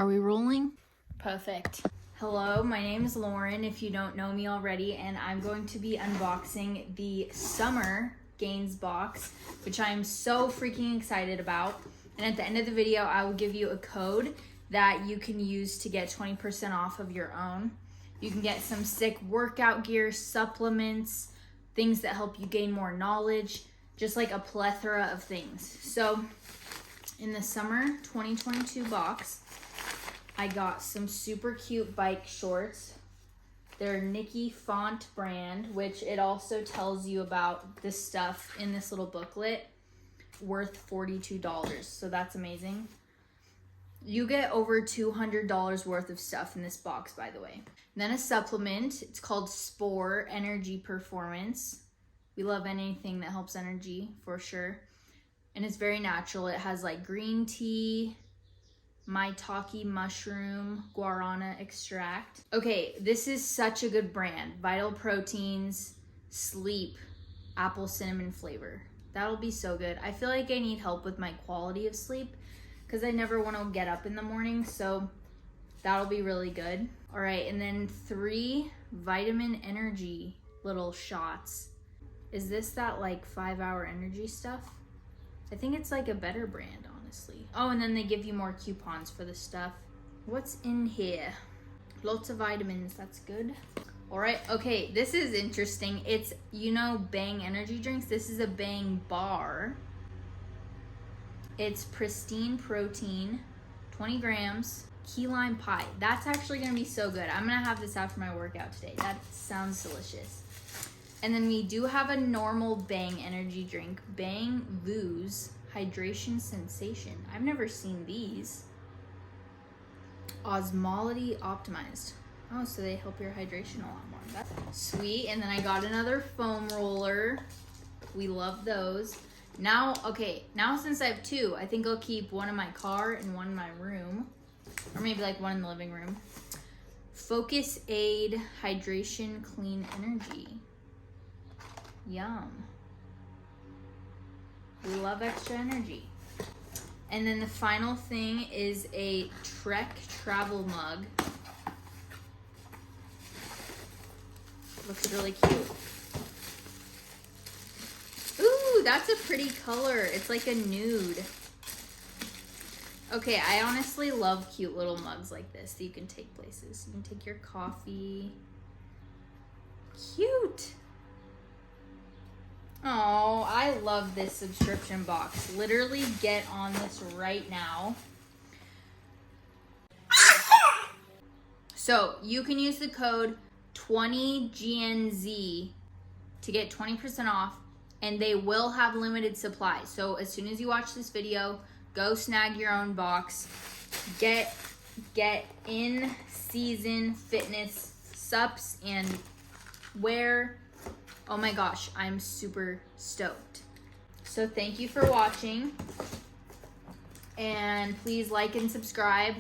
Are we rolling? Perfect. Hello, my name is Lauren, if you don't know me already, and I'm going to be unboxing the summer Gainz Box, which I am so freaking excited about. And at the end of the video, I will give you a code that you can use to get 20% off of your own. You can get some sick workout gear, supplements, things that help you gain more knowledge, just like a plethora of things. So in the summer 2022 box, I got some super cute bike shorts. They're Nikki Font brand, which it also tells you about this stuff in this little booklet, worth $42. So that's amazing. You get over $200 worth of stuff in this box, by the way. And then a supplement. It's called Spore Energy Performance. We love anything that helps energy for sure. And it's very natural. It has like green tea, maitake mushroom, guarana extract. Okay, this is such a good brand. Vital Proteins, Sleep, apple cinnamon flavor. That'll be so good. I feel like I need help with my quality of sleep because I never want to get up in the morning, so that'll be really good. All right, and then 3 vitamin energy little shots. Is this that like 5-hour energy stuff? I think it's like a better brand, honestly. Oh, and then they give you more coupons for the stuff. What's in here? Lots of vitamins, that's good. All right, okay, this is interesting. It's, you know, Bang energy drinks. This is a Bang bar. It's pristine protein, 20 grams, key lime pie. That's actually gonna be so good. I'm gonna have this after my workout today. That sounds delicious. And then we do have a normal Bang energy drink, Bang Vooz Hydration Sensation. I've never seen these. Osmolality optimized. Oh, so they help your hydration a lot more. That's sweet. And then I got another foam roller. We love those. Now, okay, now since I have 2, I think I'll keep one in my car and one in my room. Or maybe like one in the living room. Focus Aid Hydration Clean Energy. Yum. We love extra energy. And then the final thing is a Trek travel mug. Looks really cute. Ooh, that's a pretty color. It's like a nude. Okay, I honestly love cute little mugs like this that you can take places. You can take your coffee. Cute. Oh, I love this subscription box. Literally get on this right now. So you can use the code 20GNZ to get 20% off, and they will have limited supply. So as soon as you watch this video, go snag your own box. Get in season fitness sups and wear. Oh my gosh, I'm super stoked. So thank you for watching, and please like and subscribe.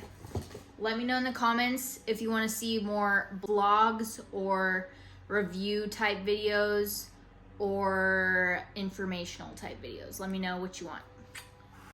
Let me know in the comments if you want to see more blogs or review type videos or informational type videos. Let me know what you want.